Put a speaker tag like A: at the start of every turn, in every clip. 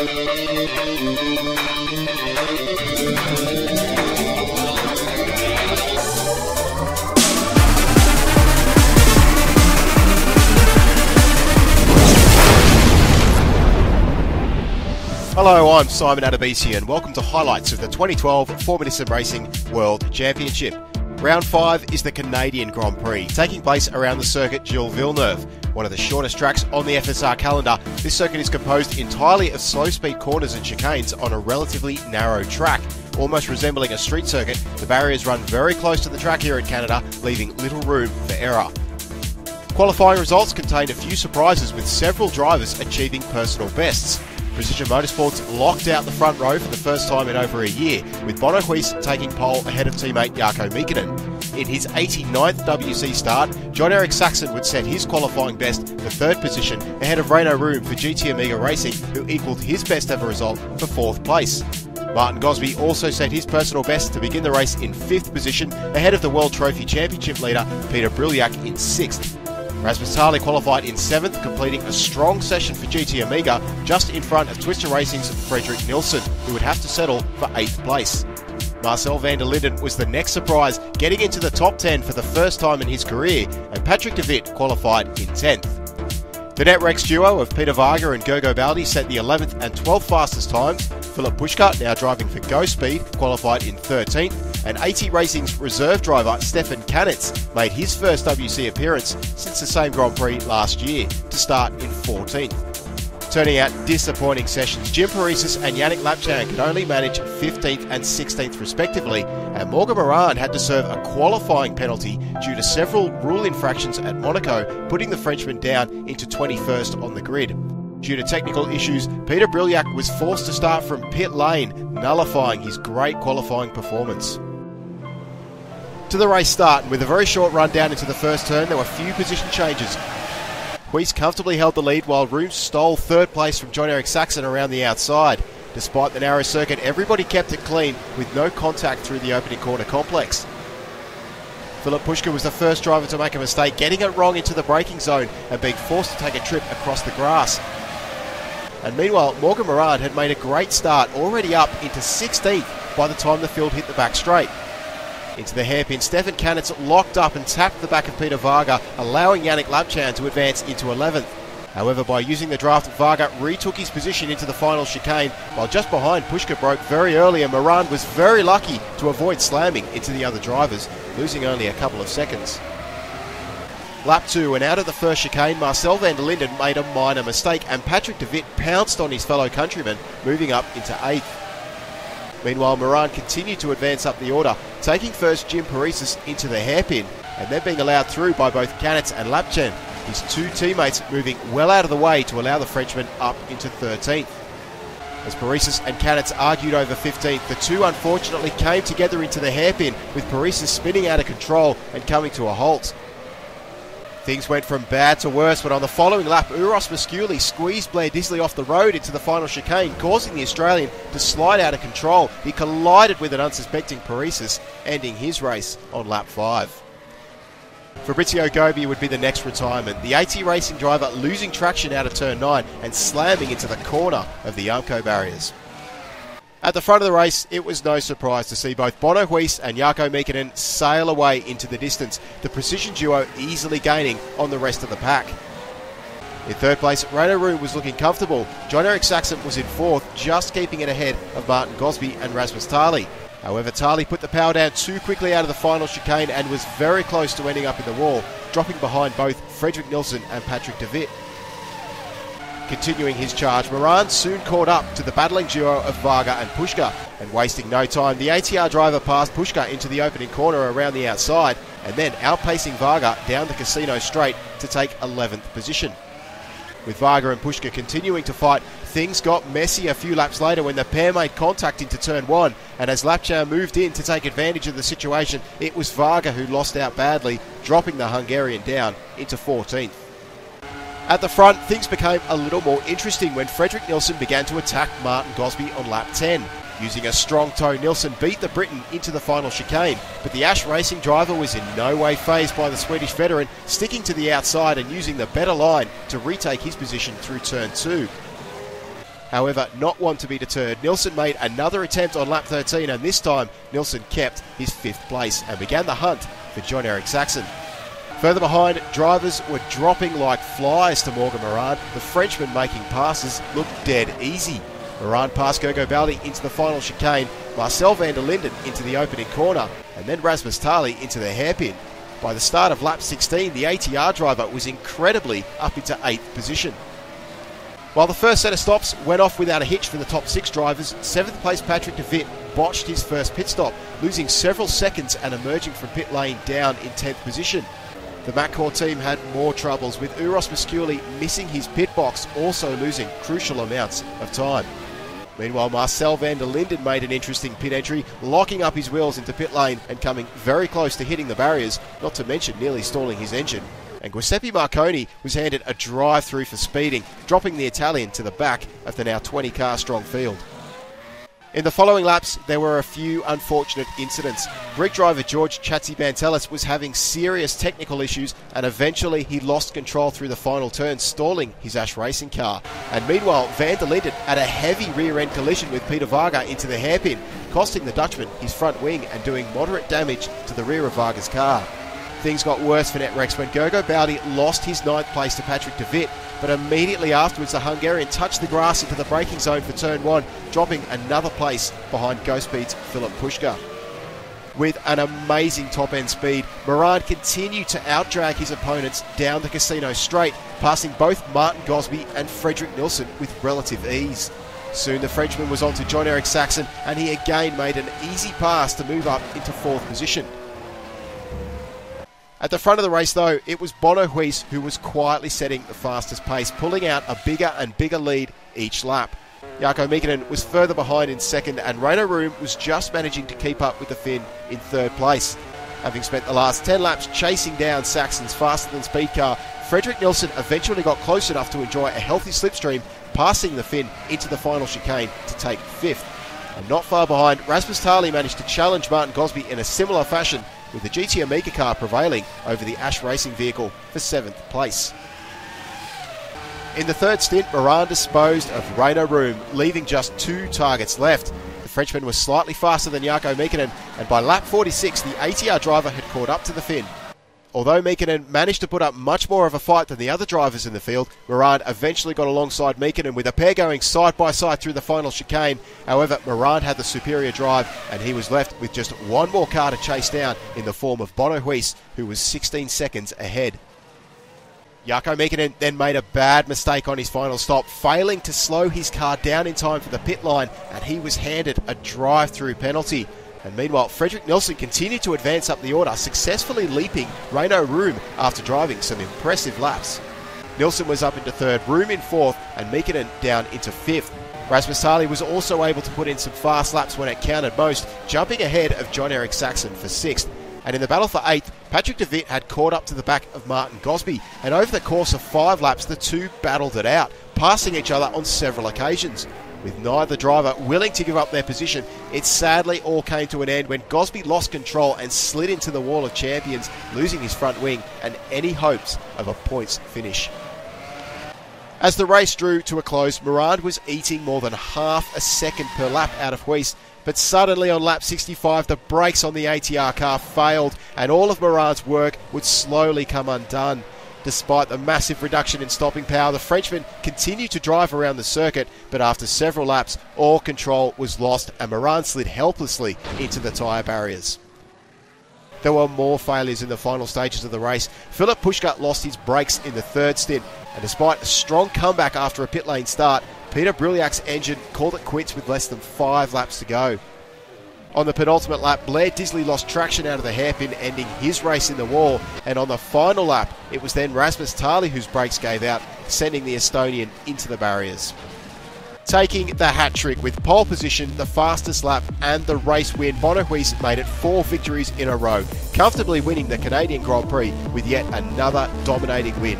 A: Hello, I'm Simon Adebisi and welcome to highlights of the 2012 Formula SimRacing World Championship. Round 5 is the Canadian Grand Prix, taking place around the circuit Gilles Villeneuve. One of the shortest tracks on the FSR calendar, this circuit is composed entirely of slow-speed corners and chicanes on a relatively narrow track. Almost resembling a street circuit, the barriers run very close to the track here in Canada, leaving little room for error. Qualifying results contained a few surprises, with several drivers achieving personal bests. Precision Motorsports locked out the front row for the first time in over a year, with Bono Huis taking pole ahead of teammate Jarkko Mikkonen. In his 89th WC start, John-Eric Saxon would set his qualifying best for third position ahead of Renault Room for GT Amiga Racing, who equalled his best ever result for fourth place. Martin Gosby also set his personal best to begin the race in fifth position ahead of the World Trophy Championship leader Peter Briliak in sixth. Rasmus Tarly qualified in 7th, completing a strong session for GT Amiga, just in front of Twister Racing's Fredrik Nilsson, who would have to settle for 8th place. Marcel van der Linden was the next surprise, getting into the top 10 for the first time in his career, and Patrick de Wit qualified in 10th. The NetRex duo of Peter Varga and Gergo Baldi set the 11th and 12th fastest times. Philip Puška, now driving for Go Speed, qualified in 13th, and AT Racing's reserve driver Stefan Kanitz made his first WC appearance since the same Grand Prix last year, to start in 14th. Turning out disappointing sessions, Jim Parisas and Yannick Lapchan could only manage 15th and 16th respectively, and Morgan Moran had to serve a qualifying penalty due to several rule infractions at Monaco, putting the Frenchman down into 21st on the grid. Due to technical issues, Peter Briliak was forced to start from pit lane, nullifying his great qualifying performance. To the race start, and with a very short run down into the first turn, there were few position changes. Huis comfortably held the lead while Room stole third place from John-Eric Saxon around the outside. Despite the narrow circuit, everybody kept it clean with no contact through the opening corner complex. Philip Puška was the first driver to make a mistake, getting it wrong into the braking zone and being forced to take a trip across the grass. And meanwhile, Morgan Moran had made a great start, already up into 16th by the time the field hit the back straight. Into the hairpin, Stefan Kanitz locked up and tapped the back of Peter Varga, allowing Yannick Lapchan to advance into 11th. However, by using the draft, Varga retook his position into the final chicane, while just behind Puška broke very early, and Moran was very lucky to avoid slamming into the other drivers, losing only a couple of seconds. Lap 2, and out of the first chicane, Marcel van der Linden made a minor mistake, and Patrick de Wit pounced on his fellow countryman, moving up into 8th. Meanwhile, Moran continued to advance up the order, taking first Jim Parisas into the hairpin, and then being allowed through by both Kanitz and Lapchan, his two teammates moving well out of the way to allow the Frenchman up into 13th. As Parisas and Kanitz argued over 15th, the two unfortunately came together into the hairpin, with Parisas spinning out of control and coming to a halt. Things went from bad to worse when on the following lap, Uros Musculi squeezed Blair Disley off the road into the final chicane, causing the Australian to slide out of control. He collided with an unsuspecting Parisas, ending his race on lap 5. Fabrizio Gobi would be the next retirement, the AT Racing driver losing traction out of turn 9 and slamming into the corner of the Armco barriers. At the front of the race, it was no surprise to see both Bono Huis and Jarkko Mikkonen sail away into the distance, the precision duo easily gaining on the rest of the pack. In third place, Renault Room was looking comfortable. John-Eric Saxon was in fourth, just keeping it ahead of Martin Gosby and Rasmus Tarly. However, Tarly put the power down too quickly out of the final chicane and was very close to ending up in the wall, dropping behind both Fredrik Nilsson and Patrick de Wit. Continuing his charge, Moran soon caught up to the battling duo of Varga and Puška, and wasting no time, the ATR driver passed Puška into the opening corner around the outside, and then outpacing Varga down the Casino straight to take 11th position. With Varga and Puška continuing to fight, things got messy a few laps later when the pair made contact into turn 1, and as Lapchan moved in to take advantage of the situation, it was Varga who lost out badly, dropping the Hungarian down into 14th. At the front, things became a little more interesting when Fredrik Nilsson began to attack Martin Gosby on lap 10. Using a strong toe, Nilsson beat the Briton into the final chicane, but the Ash Racing driver was in no way fazed by the Swedish veteran, sticking to the outside and using the better line to retake his position through turn 2. However, not one to be deterred, Nilsson made another attempt on lap 13, and this time Nilsson kept his 5th place and began the hunt for Jon-Erik Saxon. Further behind, drivers were dropping like flies to Morgan Morand. The Frenchman making passes looked dead easy. Morand passed Gergo Baldi into the final chicane, Marcel van der Linden into the opening corner, and then Rasmus Tali into the hairpin. By the start of lap 16, the ATR driver was incredibly up into 8th position. While the first set of stops went off without a hitch for the top 6 drivers, 7th place Patrick de Wit botched his first pit stop, losing several seconds and emerging from pit lane down in 10th position. The McCall team had more troubles, with Uros Musculi missing his pit box, also losing crucial amounts of time. Meanwhile, Marcel van der Linden made an interesting pit entry, locking up his wheels into pit lane and coming very close to hitting the barriers, not to mention nearly stalling his engine. And Giuseppe Marconi was handed a drive-through for speeding, dropping the Italian to the back of the now 20-car strong field. In the following laps, there were a few unfortunate incidents. Greek driver George Chatzibantelis was having serious technical issues, and eventually he lost control through the final turn, stalling his Ash Racing car. And meanwhile, van der Linden had a heavy rear-end collision with Peter Varga into the hairpin, costing the Dutchman his front wing and doing moderate damage to the rear of Varga's car. Things got worse for Netrex when Gergo Baldi lost his 9th place to Patrick de Wit, but immediately afterwards the Hungarian touched the grass into the braking zone for turn 1, dropping another place behind GoSpeed's Philip Pushka. With an amazing top-end speed, Morand continued to outdrag his opponents down the casino straight, passing both Martin Gosby and Fredrik Nilsson with relative ease. Soon the Frenchman was on to Jon-Erik Saxon, and he again made an easy pass to move up into 4th position. At the front of the race, though, it was Bono Huis who was quietly setting the fastest pace, pulling out a bigger and bigger lead each lap. Jarkko Mikkonen was further behind in 2nd, and Reino Room was just managing to keep up with the Finn in 3rd place. Having spent the last 10 laps chasing down Saxon's faster-than-speed car, Fredrik Nilsson eventually got close enough to enjoy a healthy slipstream, passing the Finn into the final chicane to take 5th. And not far behind, Rasmus Tali managed to challenge Martin Gosby in a similar fashion, with the GT Amiga car prevailing over the Ash Racing vehicle for 7th place. In the 3rd stint, Morand disposed of Reino Room, leaving just 2 targets left. The Frenchman was slightly faster than Jarkko Mikkonen, and by lap 46 the ATR driver had caught up to the Finn. Although Mikkonen managed to put up much more of a fight than the other drivers in the field, Morand eventually got alongside Mikkonen, with a pair going side by side through the final chicane. However, Morand had the superior drive, and he was left with just one more car to chase down in the form of Bono Huis, who was 16 seconds ahead. Jarkko Mikkonen then made a bad mistake on his final stop, failing to slow his car down in time for the pit line, and he was handed a drive-through penalty. And meanwhile, Fredrik Nilsson continued to advance up the order, successfully leaping Reino Room after driving some impressive laps. Nilsson was up into 3rd, Room in 4th, and Mikkonen down into 5th. Rasmus Tali was also able to put in some fast laps when it counted most, jumping ahead of Jon-Erik Saxon for 6th. And in the battle for 8th, Patrick de Wit had caught up to the back of Martin Gosby, and over the course of 5 laps the two battled it out, passing each other on several occasions. With neither driver willing to give up their position, it sadly all came to an end when Gosby lost control and slid into the wall of champions, losing his front wing and any hopes of a points finish. As the race drew to a close, Morand was eating more than half a second per lap out of Huis, but suddenly on lap 65 the brakes on the ATR car failed and all of Morand's work would slowly come undone. Despite the massive reduction in stopping power, the Frenchman continued to drive around the circuit, but after several laps, all control was lost and Morand slid helplessly into the tyre barriers. There were more failures in the final stages of the race. Philip Pushka lost his brakes in the 3rd stint, and despite a strong comeback after a pit lane start, Peter Bruliak's engine called it quits with less than 5 laps to go. On the penultimate lap, Blair Disley lost traction out of the hairpin, ending his race in the wall, and on the final lap, it was then Rasmus Tali whose brakes gave out, sending the Estonian into the barriers. Taking the hat-trick with pole position, the fastest lap and the race win, Bono Huis made it 4 victories in a row, comfortably winning the Canadian Grand Prix with yet another dominating win.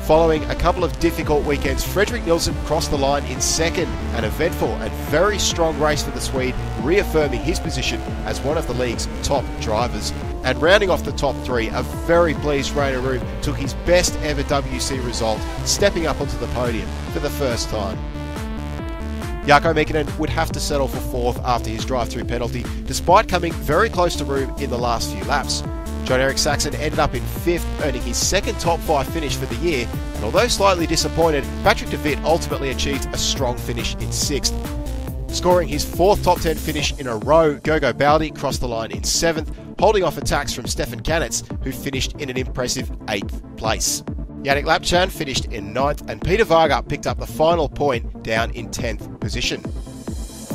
A: Following a couple of difficult weekends, Fredrik Nilsson crossed the line in 2nd, an eventful and very strong race for the Swede, reaffirming his position as one of the league's top drivers. And rounding off the top 3, a very pleased Reino Room took his best ever WC result, stepping up onto the podium for the first time. Jarkko Miekkinen would have to settle for 4th after his drive-through penalty, despite coming very close to room in the last few laps. John-Eric Saxon ended up in 5th, earning his 2nd top 5 finish for the year, and although slightly disappointed, Patrick de Wit ultimately achieved a strong finish in 6th. Scoring his 4th top 10 finish in a row, Gogo Baldi crossed the line in 7th, holding off attacks from Stefan Kanitz, who finished in an impressive 8th place. Yannick Lapchan finished in 9th, and Peter Varga picked up the final point down in 10th position.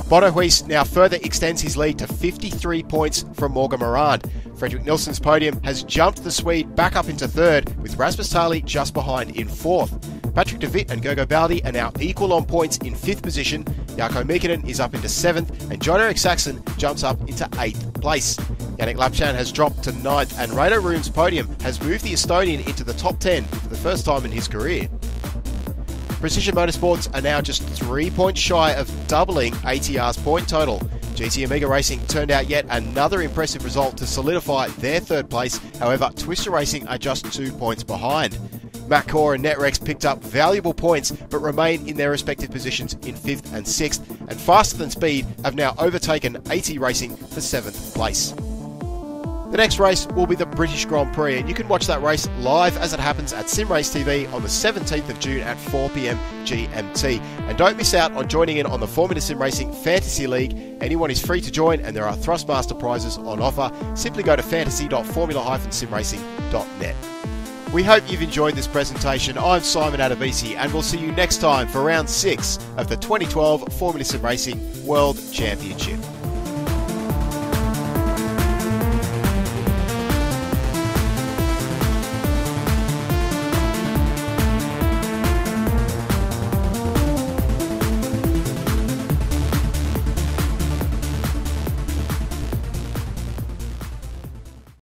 A: Bono Huis now further extends his lead to 53 points from Morgan Morand. Fredrik Nilsson's podium has jumped the Swede back up into 3rd, with Rasmus Tali just behind in 4th. Patrick de Wit and Gogo Baldi are now equal on points in 5th position. Jarkko Miekkinen is up into 7th, and John-Eric Saxon jumps up into 8th place. Yannick Lapchan has dropped to 9th, and Reino Room's podium has moved the Estonian into the top 10 for the first time in his career. Precision Motorsports are now just 3 points shy of doubling ATR's point total. GT Amiga Racing turned out yet another impressive result to solidify their 3rd place, however Twister Racing are just 2 points behind. Matt Core and Netrex picked up valuable points but remain in their respective positions in 5th and 6th, and Faster Than Speed have now overtaken AT Racing for 7th place. The next race will be the British Grand Prix, and you can watch that race live as it happens at SimRace TV on the 17th of June at 4 PM GMT. And don't miss out on joining in on the Formula Sim Racing Fantasy League. Anyone is free to join, and there are Thrustmaster prizes on offer. Simply go to fantasy.formula-simracing.net. We hope you've enjoyed this presentation. I'm Simon Adebisi, and we'll see you next time for round 6 of the 2012 Formula Sim Racing World Championship.